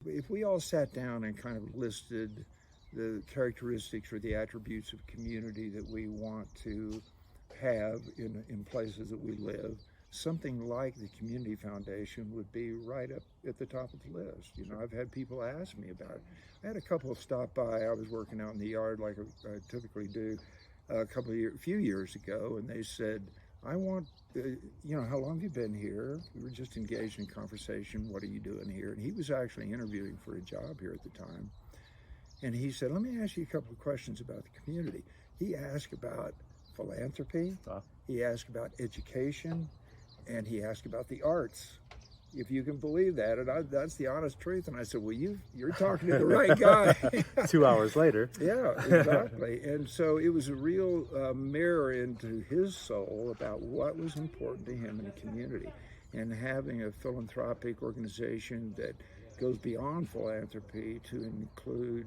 if we all sat down and kind of listed the characteristics or the attributes of community that we want to have in places that we live, something like the Community Foundation would be right up at the top of the list. You know, I've had people ask me about it. I had a couple of stop by. I was working out in the yard like I typically do a few years ago, and they said, I want, how long have you been here? We were just engaged in conversation. What are you doing here? And he was actually interviewing for a job here at the time. And he said, let me ask you a couple of questions about the community. He asked about philanthropy, he asked about education, and he asked about the arts, if you can believe that. And that's the honest truth. And I said, well, you're talking to the right guy. 2 hours later. Yeah, exactly. And so it was a real mirror into his soul about what was important to him in the community. And having a philanthropic organization that goes beyond philanthropy to include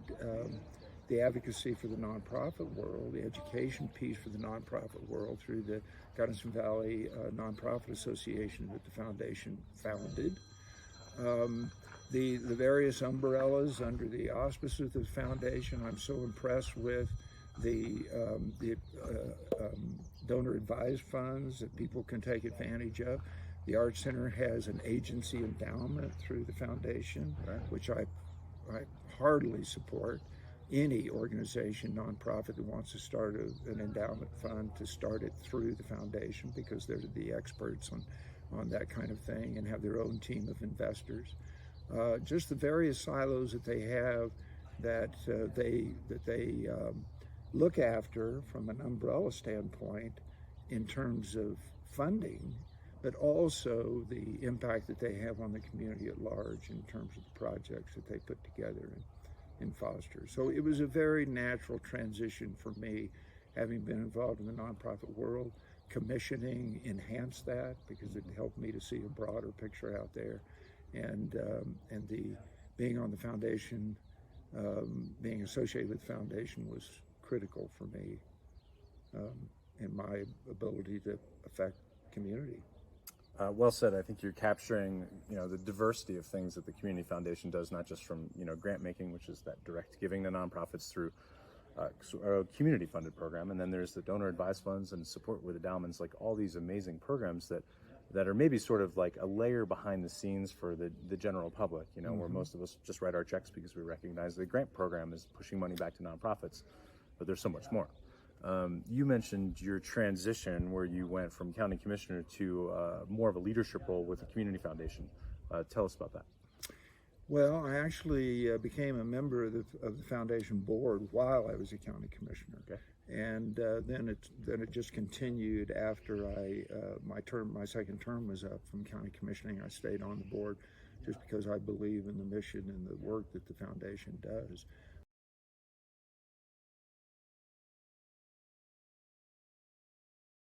the advocacy for the nonprofit world, the education piece for the nonprofit world through the Gunnison Valley Nonprofit Association that the foundation founded. The various umbrellas under the auspices of the foundation. I'm so impressed with the donor advised funds that people can take advantage of. The Arts Center has an agency endowment through the foundation, which I heartily support. Any organization, nonprofit that wants to start an endowment fund, to start it through the foundation, because they're the experts on that kind of thing and have their own team of investors. Just the various silos that they have that they look after from an umbrella standpoint in terms of funding, but also the impact that they have on the community at large in terms of the projects that they put together and foster. So it was a very natural transition for me, having been involved in the nonprofit world. Commissioning enhanced that because it helped me to see a broader picture out there, and the being on the foundation, being associated with the foundation was critical for me in my ability to affect community. Well said. I think you're capturing, the diversity of things that the Community Foundation does, not just from, grant making, which is that direct giving to nonprofits through a community-funded program, and then there's the donor advised funds and support with endowments, like all these amazing programs that are maybe sort of like a layer behind the scenes for the general public, where most of us just write our checks because we recognize the grant program is pushing money back to nonprofits, but there's so much more. You mentioned your transition where you went from county commissioner to more of a leadership role with the Community Foundation. Tell us about that. Well, I actually became a member of the foundation board while I was a county commissioner. Okay. And then it just continued after my second term was up from county commissioning. I stayed on the board just because I believe in the mission and the work that the foundation does.